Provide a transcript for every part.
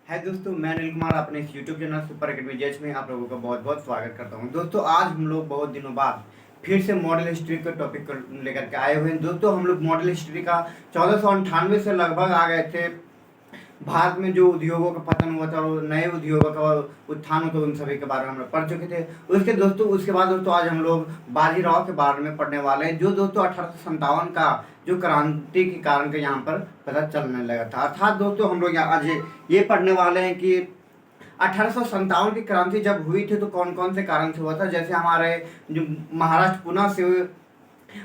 है दोस्तों, मैं अनिल कुमार अपने इस YouTube channel super academy JH में आप लोगों का बहुत बहुत स्वागत करता हूं। दोस्तों आज हम लोग बहुत दिनों बाद फिर से मॉडल हिस्ट्री के टॉपिक को लेकर के आए हुए हैं। दोस्तों हम लोग मॉडल हिस्ट्री का 1498 से लगभग आ गए थे। भारत में जो उद्योगों का पतन हुआ था और नए उद्योगों का उत्थान हुआ था, उन सभी के बारे में हम लोग पढ़ चुके थे। उसके बाद दोस्तों आज हम लोग बाजीराव के बारे में पढ़ने वाले हैं, जो दोस्तों 1857 का जो क्रांति के कारण के यहाँ पर पता चलने लगा था। अर्थात दोस्तों हम लोग आज ये पढ़ने वाले हैं कि 1857 की क्रांति जब हुई थी तो कौन कौन से कारण से हुआ था। जैसे हमारे जो महाराष्ट्र पुणे से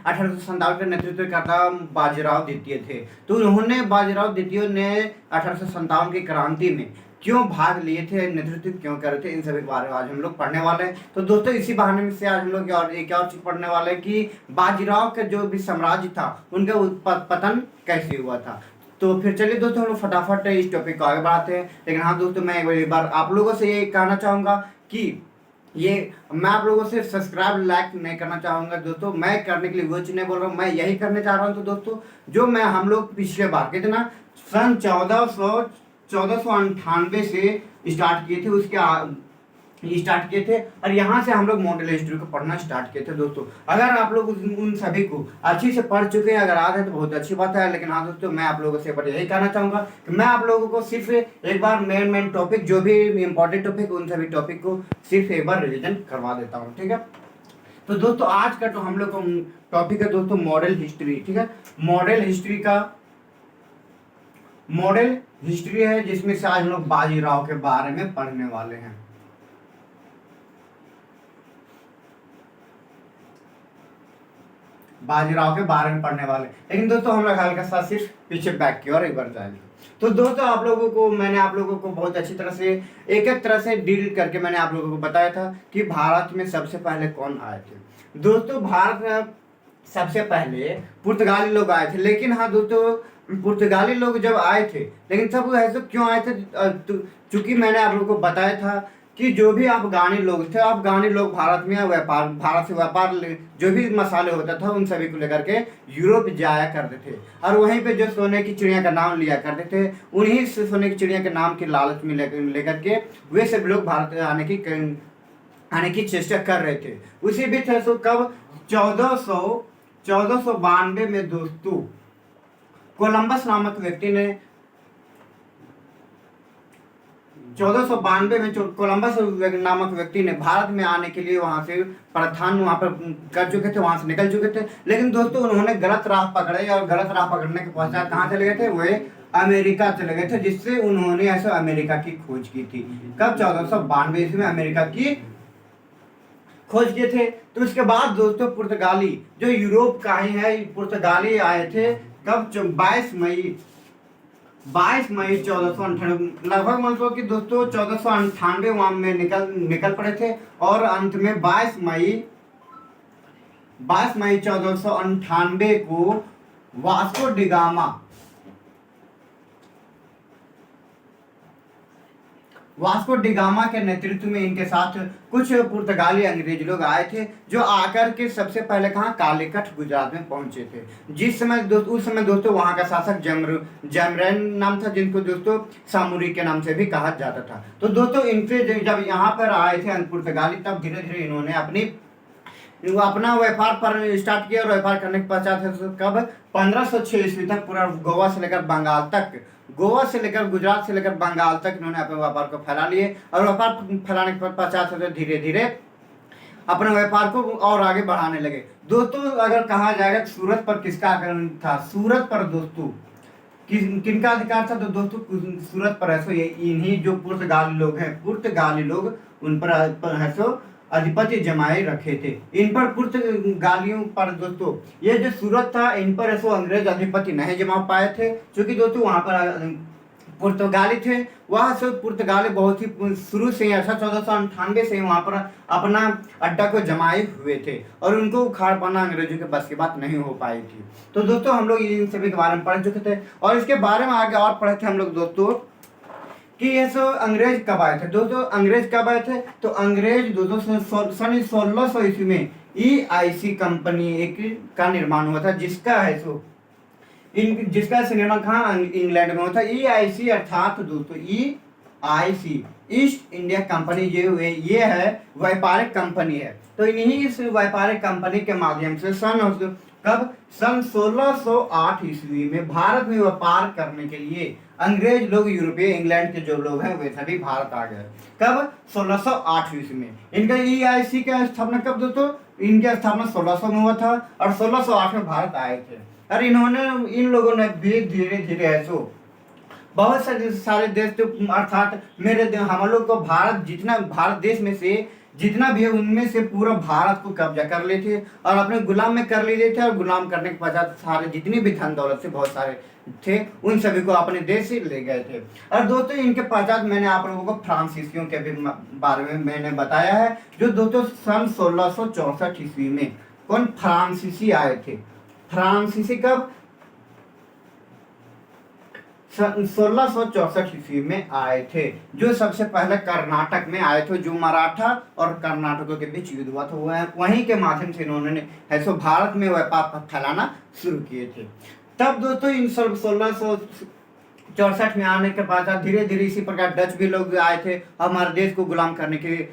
1857 का नेतृत्व करता बाजीराव द्वितीय थे, तो उन्होंने बाजीराव द्वितीय ने 1857 की क्रांति में क्यों भाग लिए थे, नेतृत्व क्यों कर रहे थे, इन सभी के बारे में आज हम लोग पढ़ने वाले हैं। तो दोस्तों इसी बहाने में से आज हम लोग एक और चीज पढ़ने वाले हैं कि बाजीराव का जो भी साम्राज्य था उनका पतन कैसे हुआ था। तो फिर चलिए दोस्तों हम लोग फटाफट इस टॉपिक को आगे बढ़ाते हैं। लेकिन हाँ दोस्तों, मैं एक बार आप लोगों से ये कहना चाहूँगा कि मैं आप लोगों से सब्सक्राइब लाइक नहीं करना चाहूँगा दोस्तों। मैं करने के लिए वो चीज़ नहीं बोल रहा हूँ, मैं यही करने चाह रहा हूँ। तो दोस्तों जो मैं हम लोग पिछले बार कितना सन 1498 से स्टार्ट किए थे, स्टार्ट किए थे और यहाँ से हम लोग मॉडल हिस्ट्री को पढ़ना स्टार्ट किए थे। दोस्तों अगर आप लोग उन सभी को अच्छी से पढ़ चुके हैं, अगर आ गए तो बहुत अच्छी बात है। लेकिन हाँ दोस्तों, मैं आप लोगों से यही कहना चाहूँगा कि मैं आप लोगों को सिर्फ एक बार मेन टॉपिक जो भी इंपॉर्टेंट टॉपिक उन सभी टॉपिक को सिर्फ एक बार रिविजन करवा देता हूँ, ठीक है। तो दोस्तों आज का तो हम लोग का टॉपिक है दोस्तों मॉडल हिस्ट्री, ठीक है। मॉडल हिस्ट्री है जिसमें से आज हम लोग बाजीराव के बारे में पढ़ने वाले हैं। बाजीराव के बारे में पढ़ने वाले, लेकिन दोस्तों हम लोग हल्का सा सिर्फ पीछे बैक की ओर एक बार जाएंगे। तो दोस्तों मैंने आप लोगों को बहुत अच्छी तरह से एक तरह से डील करके मैंने आप लोगों को बताया था कि भारत में सबसे पहले कौन आए थे। दोस्तों भारत में सबसे पहले पुर्तगाली लोग आए थे। लेकिन हाँ दोस्तों, पुर्तगाली लोग जब आए थे, लेकिन सब ऐसे क्यों आए थे, चूंकि मैंने आप लोगों को बताया था कि जो भी अफगानी लोग थे, अफगानी लोग भारत से व्यापार जो भी मसाले होता था उन सभी को लेकर के यूरोप जाया करते थे और वहीं पे जो सोने की चिड़िया का नाम लिया करते थे, उन्हीं से सोने की चिड़िया के नाम के लालच में लेकर के वे सब लोग भारत आने की चेष्टा कर रहे थे। उसी बीच कब 1492 में दोस्तों कोलंबस नामक व्यक्ति ने 1492 में कोलंबस नामक व्यक्ति ने भारत में आने के लिए वहां से प्रस्थान वहां पर कर चुके थे, वहां से निकल चुके थे। लेकिन दोस्तों उन्होंने गलत राह पकड़े और गलत राह पकड़ने के पश्चात कहाँ चले गए थे, वे अमेरिका चले गए थे, जिससे उन्होंने ऐसे अमेरिका की खोज की थी। कब 1492 ईस्वी में अमेरिका की खोज किए थे। तो उसके बाद दोस्तों पुर्तगाली जो यूरोप का ही है, पुर्तगाली आए थे कब 22 मई 1498, लगभग मतलब कि दोस्तों 1498 वहां में निकल पड़े थे और अंत में 22 मई 1498 को वास्को डिगामा के नेतृत्व में इनके साथ कुछ पुर्तगाली अंग्रेज लोग आए थे, जो आकर के सबसे पहले कहाँ कालीकट गुजरात में पहुंचे थे। उस समय दोस्तों वहां का शासक जमरैन नाम था, जिनको दोस्तों सामूरी के नाम से भी कहा जाता था। तो दोस्तों इनसे जब यहाँ पर आए थे पुर्तगाली, तब धीरे धीरे इन्होंने अपना व्यापार पर स्टार्ट किया और व्यापार करने के पश्चात कब 1506 ईस्वी तक पूरा गोवा से लेकर गुजरात से लेकर बंगाल तक इन्होंने अपने व्यापार को फैला लिए और व्यापार फैलाने के पश्चात धीरे धीरे अपने व्यापार को और आगे बढ़ाने लगे। दोस्तों अगर कहा जाएगा सूरत पर किसका आक्रमण था, सूरत पर दोस्तों किनका अधिकार था, तो दोस्तों सूरत पर ऐसो ये इन्हीं जो पुर्तगाली लोग उन पर ऐसो अधिपति जमाए रखे थे। इन पर पुर्तगालियों पर दोस्तों ये जो सूरत था, इन पर ऐसो अंग्रेज अधिपति नहीं जमा पाए थे, क्योंकि दोस्तों वहां पर पुर्तगाली थे। वह से पुर्तगाली बहुत ही शुरू से 1498 से वहां पर अपना अड्डा को जमाए हुए थे और उनको उखाड़ पाना अंग्रेजों के बस की बात नहीं हो पाई थी। तो दोस्तों हम लोग इन सभी के बारे में पढ़ चुके थे और इसके बारे में आगे और पढ़े थे हम लोग दोस्तों कि ये अंग्रेज कब आए थे। दोस्तों अंग्रेज कब आए थे, तो अंग्रेज दोस्तों सन 1600 ईस्वी में EIC कंपनी एक का निर्माण हुआ था, जिसका निर्माण कहाँ इंग्लैंड में हुआ था। EIC अर्थात दोस्तों IC ईस्ट इंडिया कंपनी जो है ये है व्यापारिक कंपनी है। तो इन्हीं इस व्यापारिक कंपनी के माध्यम से कब सन 1608 ईस्वी में भारत में व्यापार करने के लिए अंग्रेज लोग, यूरोपीय इंग्लैंड के जो लोग हैं वे सभी भारत आ गए। कब? 1608 ईस्वी में। इनका EIC का स्थापना कब दोस्तों? इनकी स्थापना 1600 में हुआ था और 1608 में भारत आए थे। और इन्होंने, इन लोगों ने भी धीरे धीरे ऐसो बहुत सारे देश, तो अर्थात हम लोग को भारत देश में से जितना भी है उनमें से पूरा भारत को कब्जा कर लेते और अपने गुलाम में कर लिए थे। और गुलाम करने के पश्चात सारे जितनी भी धन दौलत से बहुत सारे थे उन सभी को अपने देश से ले गए थे। और दोस्तों इनके पश्चात मैंने आप लोगों को फ्रांसीसियों के भी बारे में मैंने बताया है, जो दोस्तों सन 1664 ईस्वी में कौन फ्रांसीसी आए थे। फ्रांसीसी कब? 1664 ईस्वी में आए थे, जो सबसे पहले कर्नाटक में आए थे। जो मराठा और कर्नाटकों के बीच युद्ध हुआ था वहीं के माध्यम से इन्होंने ऐसो भारत में व्यापार फैलाना शुरू किए थे। तब दोस्तों इन 1664 में आने के बाद धीरे धीरे इसी प्रकार डच भी लोग आए थे, हमारे देश को गुलाम करने की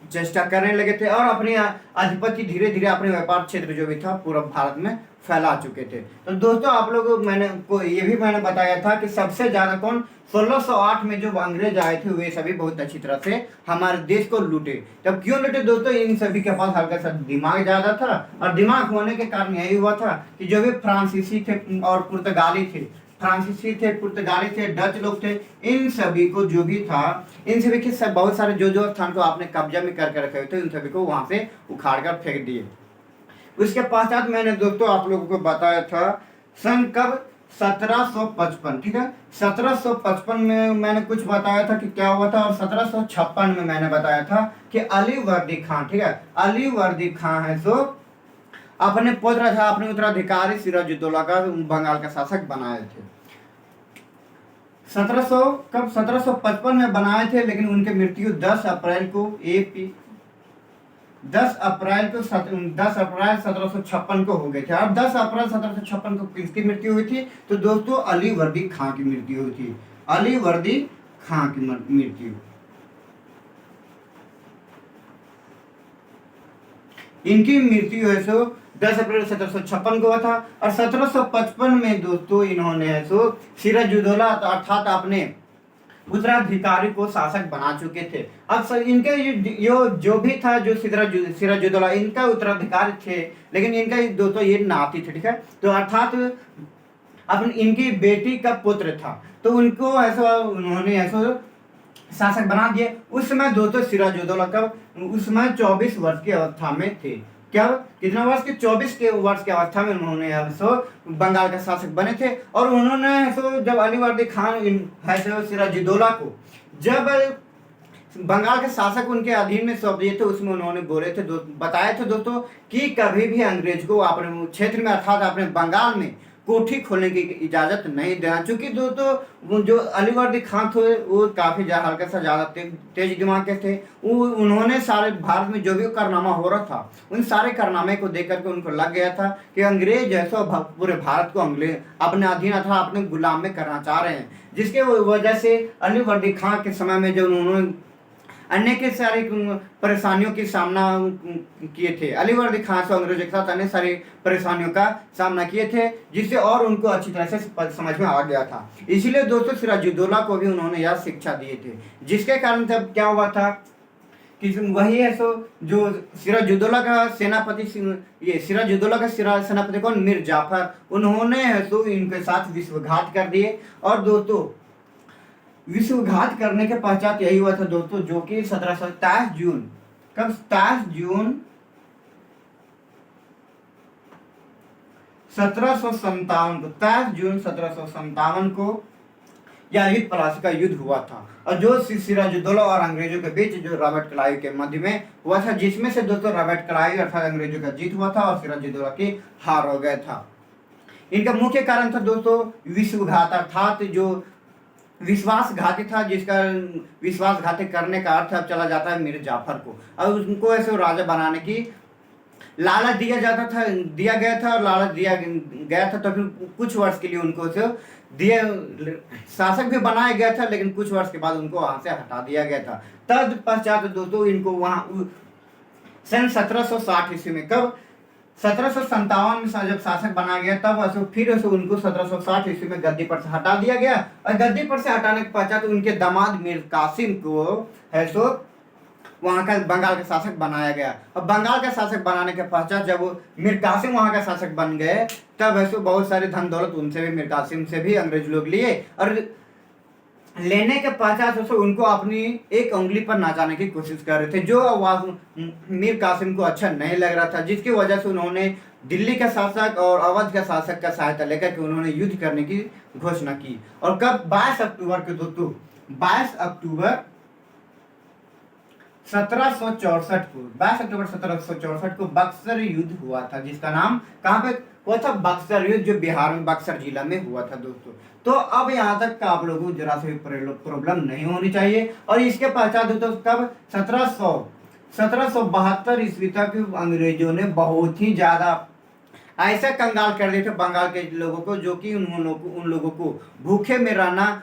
चेष्टा करने लगे थे और अपने आधिपत्य धीरे धीरे अपने व्यापार क्षेत्र जो भी था पूरा भारत में फैला चुके थे। तो दोस्तों आप लोग मैंने बताया था कि सबसे ज्यादा कौन 1608 में जो अंग्रेज आए थे वे सभी बहुत अच्छी तरह से हमारे देश को लूटे। तब क्यों लूटे दोस्तों? इन सभी के पास हल्का सा दिमाग ज्यादा था और दिमाग होने के कारण यही हुआ था कि जो भी फ्रांसीसी थे और पुर्तगाली थे, डच लोग थे, इन सभी को जो भी था, इन सभी के सब बहुत सारे जो स्थान को आपने कब्जा में करके रखे हुए थे उन सभी को वहां से उखाड़ कर फेंक दिए। उसके पश्चात मैंने दोस्तों आप लोगों को बताया था सन कब? 1755। ठीक है, 1755 में मैंने कुछ बताया था कि क्या हुआ था, और 1756 में मैंने बताया था कि अली वर्दी खान, ठीक है, अली वर्दी खान है सो अपने पुत्र था, अपने उत्तराधिकारी सिराजुद्दौला का बंगाल का शासक बनाए थे। 1755 में बनाए थे, लेकिन उनकी मृत्यु 10 अप्रैल 1756 को हो गए थे। और 10 अप्रैल 1756 को किसकी मृत्यु हुई थी? तो दोस्तों अली वर्दी खां की मृत्यु हुई थी। अली वर्दी खां की मृत्यु, इनकी मृत्यु है सो 10 अप्रैल 1756 को हुआ था। और 1755 में दोस्तों इन्होंने है सो सिराजुद्दौला अर्थात अपने उत्तराधिकारी को शासक बना चुके थे। अब इनके जो भी था, जो सिराजुद्दौला इनका उत्तराधिकारी थे, लेकिन इनका दोस्तों ये नाती थे। ठीक है, तो अर्थात अपनी इनकी बेटी का पुत्र था, तो उनको ऐसा उन्होंने ऐसा शासक बना दिए। उस समय दोस्तों सिराजुद्दौला कब? उस समय 24 वर्ष की अवस्था में थे। क्या कितना वर्ष के? 24 के वर्ष की अवस्था में उन्होंने बंगाल का शासक बने थे। और उन्होंने जब अली वर्दी खान सिराजुद्दौला को जब बंगाल के शासक उनके अधीन में सौंप दिए थे, उसमें उन्होंने बताए थे दोस्तों कि कभी भी अंग्रेज को अपने क्षेत्र में अर्थात अपने बंगाल में कोठी खोलने की इजाजत नहीं देना। चूंकि दोस्तों जो अली वर्दी खान थे वो काफी हल्का सा ज्यादा तेज दिमाग के थे। उन्होंने सारे भारत में जो भी कारनामा हो रहा था उन सारे कारनामे को देख करके उनको लग गया था कि अंग्रेज ऐसा पूरे भारत को अपने अधीन अथवा अपने गुलाम में करना चाह रहे हैं, जिसके वजह से अली वर्दी खान के समय में जो उन्होंने अन्य के सारी परेशानियों की सामना किए थे। अली वर्दी खान से अंग्रेजों के साथ अन्य सारी परेशानियों का सामना किए थे, जिससे और उनको अच्छी तरह से समझ में आ गया था। इसीलिए दोस्तों सिराजुद्दौला को भी उन्होंने यह शिक्षा दिए थे, जिसके कारण तब क्या हुआ था कि वही है जो सिराजुद्दौला का सेनापति कौन? मीर जाफर, उन्होंने इनके साथ विश्वघात कर दिए। और दोस्तों विश्वघात करने के पश्चात यही हुआ था दोस्तों, जो कि 27 जून कब? 27 जून 1757 को यह युद्ध पलासी का युद्ध हुआ था। और जो सिराजुद्दौला और अंग्रेजों के बीच जो रॉबर्ट क्लाइव के मध्य में हुआ था, जिसमें से दोस्तों रॉबर्ट क्लाइव अर्थात अंग्रेजों का जीत हुआ था और सिराजुद्दौला की हार हो गया था। इनका मुख्य कारण था दोस्तों विश्वघात, अर्थात जो विश्वासघाती था, जिसका विश्वासघाती करने का अर्थ अब चला जाता है मीर जाफर को, और उनको ऐसे राजा बनाने की लालच दिया गया था, और लालच दिया गया था, तो फिर कुछ वर्ष के लिए उनको से दिए शासक भी बनाया गया था, लेकिन कुछ वर्ष के बाद उनको वहां से हटा दिया गया था। तत्पश्चात दोस्तों इनको वहां सन 1760 ईस्वी में, कब 1757 में जब शासक बना गया, तब फिर उनको 1760 ईस्वी में गद्दी पर से हटा दिया गया। और गद्दी पर से हटाने के पश्चात उनके दामाद मीर कासिम को है सो वहां का बंगाल का शासक बनाया गया। अब बंगाल का शासक बनाने के पश्चात जब मीर कासिम वहां का शासक बन गए, तब ऐसे बहुत सारे धन दौलत उनसे भी, मीर कासिम से भी अंग्रेज लोग लिए, और लेने के पश्चात उनको अपनी एक उंगली पर नाचाने की कोशिश कर रहे थे, जो मीर कासिम को अच्छा नहीं लग रहा था, जिसकी वजह से उन्होंने दिल्ली का शासक और अवध का शासक का सहायता लेकर के उन्होंने युद्ध करने की घोषणा की। और कब 22 अक्टूबर के दोस्तों 22 अक्टूबर 1764 को बक्सर युद्ध हुआ था, जिसका नाम कहाँ पे हुआ था? बक्सर युद्ध, जो बिहार में बक्सर जिला में हुआ था दोस्तों। तो अब यहाँ तक का आप लोगों को जरा से भी प्रॉब्लम नहीं होनी चाहिए। और इसके पश्चात दोस्तों कब 1772 ईस्वी तक अंग्रेजों ने बहुत ही ज्यादा ऐसा कंगाल कर दिए थे बंगाल के लोगों को, जो कि उन लोगों को भूखे मरना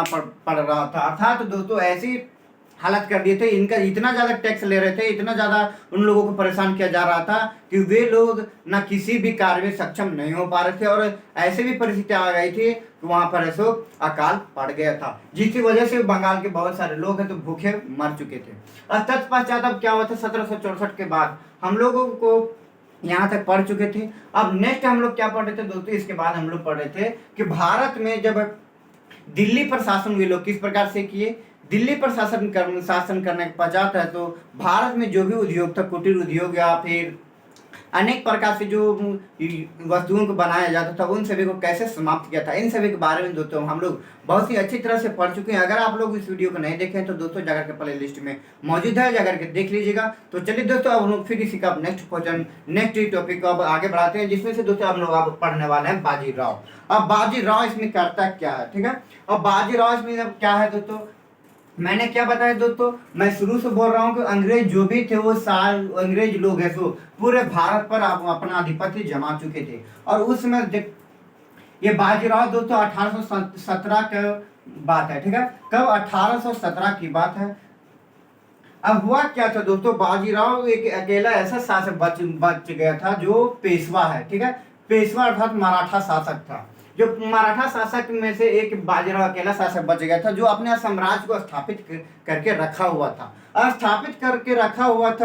पड़ रहा था। अर्थात दोस्तों ऐसी हालत कर दिए थे, इनका इतना ज्यादा टैक्स ले रहे थे, इतना ज्यादा उन लोगों को परेशान किया जा रहा था कि वे लोग ना किसी भी कार्य में सक्षम नहीं हो पा रहे थे, और ऐसे भी परिस्थिति आ गई थी कि वहां पर ऐसो अकाल पड़ गया था, जिसकी वजह से बंगाल के बहुत सारे लोग हैं तो भूखे मर चुके थे। और तत्पश्चात अब क्या हुआ था? 1764 के बाद हम लोगों को यहाँ तक पढ़ चुके थे। अब नेक्स्ट हम लोग क्या पढ़ रहे थे दोस्तों? इसके बाद हम लोग पढ़ रहे थे कि भारत में जब दिल्ली पर शासन वे लोग किस प्रकार से किए। दिल्ली पर शासन करने के पश्चात है तो भारत में जो भी उद्योग था, कुटीर उद्योग या फिर अनेक प्रकार से जो वस्तुओं को बनाया जाता था, उन सभी को कैसे समाप्त किया था, इन सभी के बारे में दोस्तों हम लोग बहुत ही अच्छी तरह से पढ़ चुके हैं। अगर आप लोग इस वीडियो को नहीं देखें तो दोस्तों जाकर के प्ले लिस्ट में मौजूद है, जाकर के देख लीजिएगा। तो चलिए दोस्तों अब हम लोग फिर इसी का नेक्स्ट टॉपिक को अब आगे बढ़ाते हैं, जिसमें से दोस्तों हम लोग अब पढ़ने वाले हैं बाजीराव। अब बाजीराव इसमें करता क्या है, ठीक है। अब बाजीराव इसमें क्या है दोस्तों, मैंने क्या बताया दोस्तों, मैं शुरू से बोल रहा हूँ कि अंग्रेज जो भी थे वो अंग्रेज लोग हैं सो पूरे भारत पर अपना आधिपत्य जमा चुके थे। और उस समय ये बाजीराव दोस्तों 1817 का बात है, ठीक है। कब? 1817 की बात है। अब हुआ क्या था दोस्तों, बाजीराव एक अकेला ऐसा शासक बच गया था जो पेशवा है, ठीक है। पेशवा अर्थात मराठा शासक था, जो मराठा शासक में से एक बाजीराव अकेला शासक बच गया था, जो अपने साम्राज्य को स्थापित करके रखा हुआ था।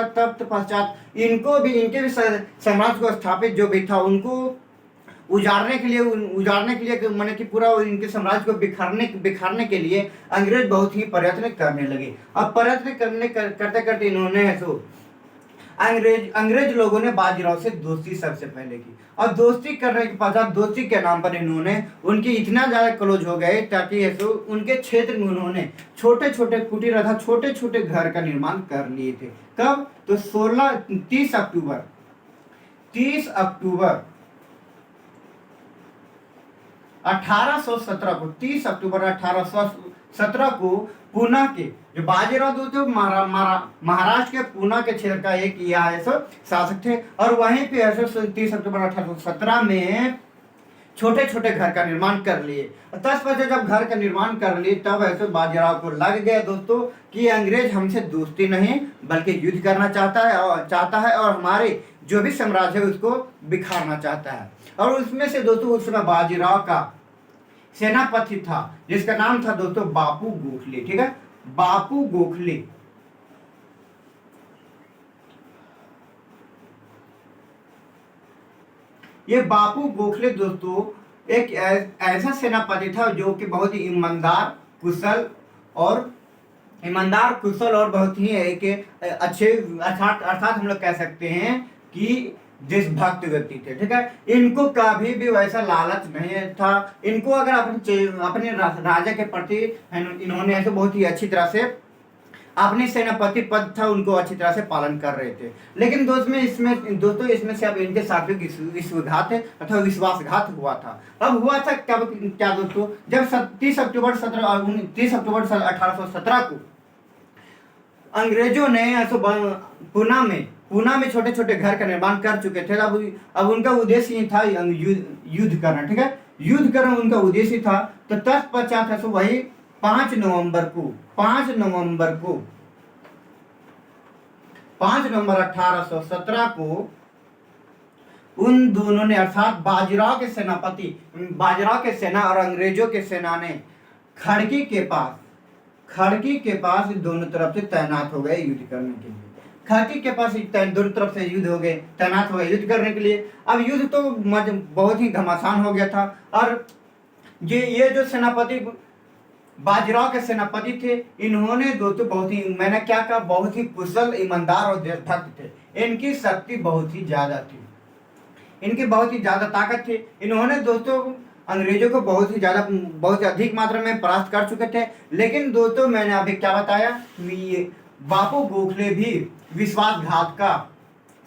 तब पश्चात इनके भी साम्राज्य को स्थापित जो भी था उनको उजाड़ने के लिए माने कि पूरा इनके साम्राज्य को बिखारने के लिए अंग्रेज बहुत ही प्रयत्न करने लगे। अब प्रयत्न करते करते इन्होंने अंग्रेज लोगों ने बाजीराव से दोस्ती सबसे पहले की, और दोस्ती करने के पश्चात दोस्ती के नाम पर इन्होंने उनकी इतना ज्यादा क्लोज हो गए ताकि उनके क्षेत्र में उन्होंने छोटे छोटे कुटीर तथा छोटे छोटे घर का निर्माण कर लिए थे। कब? तो 30 अक्टूबर 1817 को 30 अक्टूबर 1817 को पूना के जो बाजीराव दोस्तों महाराष्ट्र के पूना के क्षेत्र का एक शासक थे, और वहीं पे 30 अक्टूबर 1817 में छोटे छोटे घर का निर्माण कर लिए। 10 बजे जब घर का निर्माण कर लिए तब ऐसे बाजीराव को लग गया दोस्तों कि अंग्रेज हमसे दोस्ती नहीं बल्कि युद्ध करना चाहता है और हमारे जो भी साम्राज्य है उसको बिखारना चाहता है। और उसमें से दोस्तों उस समय बाजीराव का सेनापति था जिसका नाम था दोस्तों बापू गोखले, ठीक है। बापू गोखले ये बापू गोखले दोस्तों एक ऐसा सेनापति था जो कि बहुत ही ईमानदार कुशल और बहुत ही एक अच्छे अर्थात हम लोग कह सकते हैं कि देशभक्त व्यक्ति थे, ठीक है। इनको कभी भी वैसा लालच नहीं था। इनको अगर अपने राजा के प्रति इन्होंने ऐसे बहुत ही अच्छी तरह से अपने सेनापति पद था उनको अच्छी तरह से पालन कर रहे थे। लेकिन दोस्तों इसमें से अब इनके साथ विश्वासघात अथवा विश्वासघात हुआ था। अब हुआ था क्या दोस्तों, जब 30 अक्टूबर 1817 को अंग्रेजों ने पूना में पूना में छोटे छोटे घर का निर्माण कर चुके थे। अब उनका उद्देश्य ये था युद्ध करना, ठीक है, युद्ध करना उनका उद्देश्य था। तो तत्पश्चात है सो वही 5 नवंबर को 1817 को उन दोनों ने अर्थात बाजीराव के सेना और अंग्रेजों के सेना ने खड़की के पास दोनों तरफ से तैनात हो गए युद्ध करने के लिए। खड़की के पास दोनों तरफ से युद्ध हो गए, तैनात हो गए युद्ध करने के लिए। अब युद्ध तो बहुत ही घमासान हो गया था। और ये जो सेनापति बाजीराव के सेनापति थे, इन्होंने दोस्तों बहुत ही, मैंने क्या कहा, बहुत ही कुशल, ईमानदार और देशभक्त थे। इनकी शक्ति बहुत ही ज्यादा थी, इनकी बहुत ही ज्यादा ताकत थी। इन्होंने दोस्तों अंग्रेजों को बहुत अधिक मात्रा में परास्त कर चुके थे। लेकिन दोस्तों मैंने अभी क्या बताया, ये बापू गोखले भी विश्वासघात का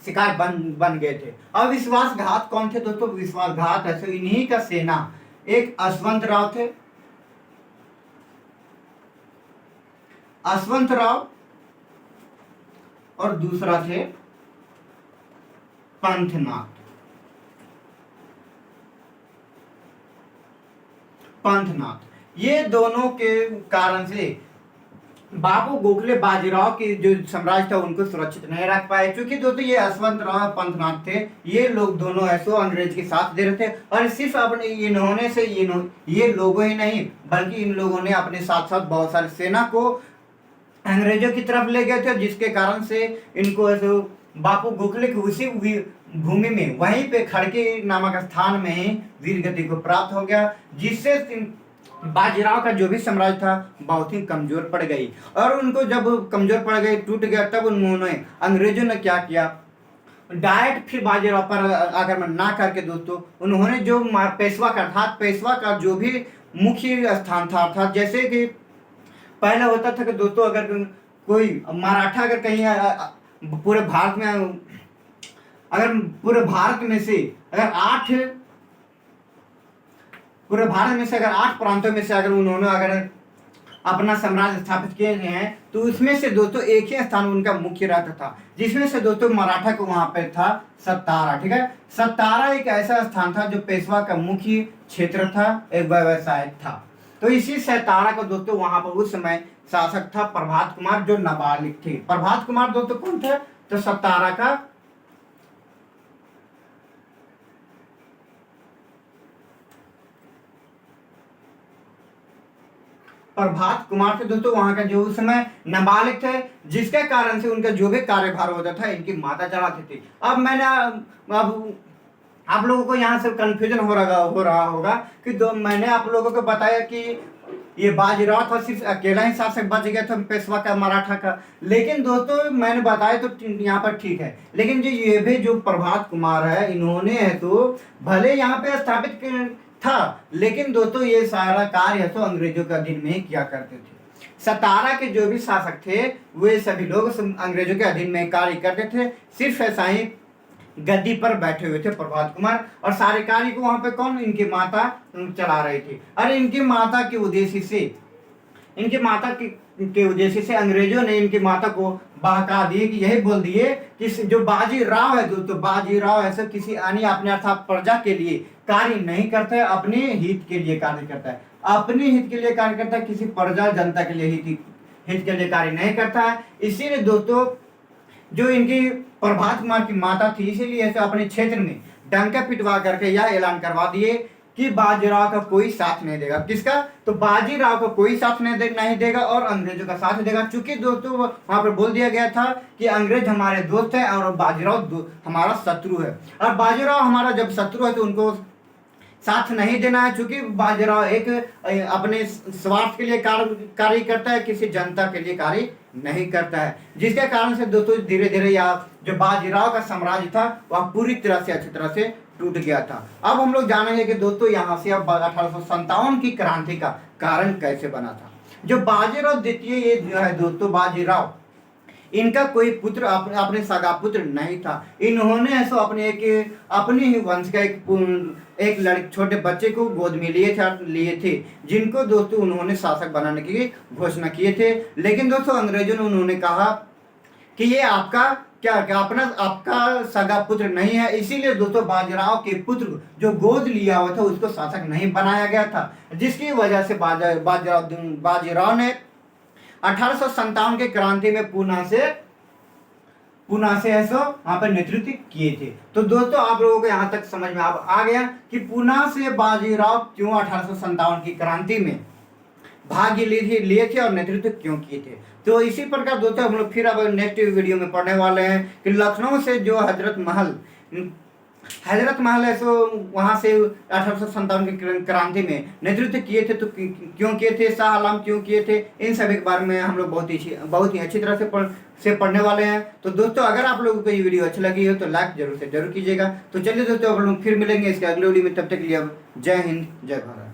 शिकार बन गए थे। अब विश्वासघात कौन थे दोस्तों? विश्वासघात ऐसे इन्हीं का सेना, एक अश्वंत राव और दूसरा थे पंथनाथ। ये दोनों के कारण से बापू गोखले बाजीराव की जो साम्राज्य था उनको सुरक्षित नहीं रख पाए। क्योंकि दोस्तों ये अश्वंत राव पंथनाथ थे, ये लोग दोनों ऐसो अंग्रेज के साथ दे रहे थे। और सिर्फ अपने ये लोगों ही नहीं, बल्कि इन लोगों ने अपने साथ साथ बहुत सारी सेना को अंग्रेजों की तरफ ले गए थे, जिसके कारण से इनको ऐसे बापू गोखले की उसी भूमि में, वहीं पे खड़की नामक स्थान में ही वीर गति को प्राप्त हो गया, जिससे बाजीराव का जो भी साम्राज्य था बहुत ही कमजोर पड़ गई। और उनको जब कमजोर पड़ गई, टूट गया, तब उन्होंने अंग्रेजों ने क्या किया, डायरेक्ट फिर बाजीराव पर आक्रमण ना करके दोस्तों उन्होंने जो पेशवा का जो भी मुख्य स्थान था, अर्थात जैसे कि पहले होता था कि दोस्तों अगर कोई मराठा अगर कहीं पूरे भारत में से अगर 8 प्रांतों में से अगर उन्होंने अपना साम्राज्य स्थापित किए हैं, तो उसमें से दोस्तों एक ही स्थान उनका मुख्य रहता था, जिसमें से दोस्तों मराठा को वहां पे था सतारा। ठीक है, सतारा एक ऐसा स्थान था जो पेशवा का मुख्य क्षेत्र था, एक व्यवसाय था। तो इसी सतारा को दोस्तों वहां पर उस समय शासक था प्रभात कुमार, जो नाबालिग थे। प्रभात कुमार दोस्तों कौन थे? तो सतारा का प्रभात कुमार थे दोस्तों, वहां का जो उस समय नाबालिग थे, जिसके कारण से उनका जो भी कार्यभार होता था इनकी माता चलाती थी। अब आप लोगों को यहाँ से कंफ्यूजन हो रहा होगा कि मैंने आप लोगों को बताया कि ये बाजीराव था, सिर्फ अकेला ही शासक बच गया था पेशवा का, मराठा का। लेकिन दोस्तों मैंने बताया तो यहाँ पर ठीक है, लेकिन ये भी जो प्रभात कुमार है, इन्होंने है तो भले यहाँ पे स्थापित था, लेकिन दोस्तों ये सारा कार्य है तो अंग्रेजों के अधीन में ही किया करते थे। सतारा के जो भी शासक थे वे सभी लोग अंग्रेजों के अधीन में कार्य करते थे। सिर्फ ऐसा ही गद्दी पर बैठे हुए थे प्रभात कुमार, और सारे कार्य को वहां पे कौन? इनकी माता चला रही थी। अरे इनकी माता के उद्देश्य से अंग्रेजों ने इनकी माता को बहका दिए कि यही बोल दिए कि जो बाजीराव है दोस्तों, बाजीराव ऐसे किसी अन्य अपने अर्थात प्रजा के लिए कार्य नहीं करता है, अपने हित के लिए कार्य करता है, अपने हित के लिए कार्य करता है, किसी प्रजा जनता के लिए हित के लिए कार्य नहीं करता है। इसीलिए दोस्तों जो इनकी प्रभात कुमार की माता थी, इसीलिए ऐसे अपने क्षेत्र में डंका पिटवा करके यह ऐलान करवा दिए कि बाजीराव का कोई साथ नहीं देगा। किसका? तो बाजीराव का कोई साथ नहीं देगा और अंग्रेजों का साथ देगा। चूंकि दोस्तों वहां पर बोल दिया गया था कि अंग्रेज हमारे दोस्त हैं और बाजीराव हमारा शत्रु है, और बाजीराव हमारा जब शत्रु है तो उनको साथ नहीं देना है। चूंकि बाजीराव एक अपने स्वार्थ के लिए कार्य करता है, किसी जनता के लिए कार्य नहीं करता है, जिसके कारण से दोस्तों धीरे धीरे यह जो बाजीराव का साम्राज्य था वह पूरी तरह से अच्छी तरह से टूट गया था। अब हम लोग जानेंगे कि दोस्तों यहाँ से अब 1857 की क्रांति का कारण कैसे बना था। जो बाजीराव द्वितीय ये जो है दोस्तों, बाजीराव इनका कोई पुत्र अपने सगा पुत्र नहीं था। इन्होंने ऐसा अपने ही वंश का एक लड़के छोटे बच्चे को गोद में लिए थे, जिनको दोस्तों उन्होंने शासक बनाने की घोषणा किए थे। लेकिन दोस्तों अंग्रेजों ने उन्होंने कहा कि ये आपका क्या क्या अपना आपका सगा पुत्र नहीं है, इसीलिए दोस्तों बाजीराव के पुत्र जो गोद लिया हुआ था उसको शासक नहीं बनाया गया था, जिसकी वजह से बाजीराव ने 1857 के क्रांति में पूना से ऐसा वहां पर नेतृत्व किए थे। तो दोस्तों आप लोगों को यहाँ तक समझ में आ गया कि पूना से बाजीराव क्यों 1857 की क्रांति में भाग लिए थे और नेतृत्व क्यों किए थे। तो इसी प्रकार दोस्तों हम लोग फिर अब नेक्स्ट वीडियो में पढ़ने वाले हैं कि लखनऊ से जो हजरत महल है सो वहां से 1857 की क्रांति में नेतृत्व किए थे, तो क्यों किए थे, शाह आलम क्यों किए थे, इन सभी के बारे में हम लोग बहुत ही अच्छी तरह से पढ़ने वाले हैं। तो दोस्तों अगर आप लोगों को ये वीडियो अच्छी लगी हो तो लाइक जरूर कीजिएगा। तो चलिए दोस्तों अब लोग फिर मिलेंगे इसके अगले वीडियो में, तब तक के लिए जय हिंद जय भारत।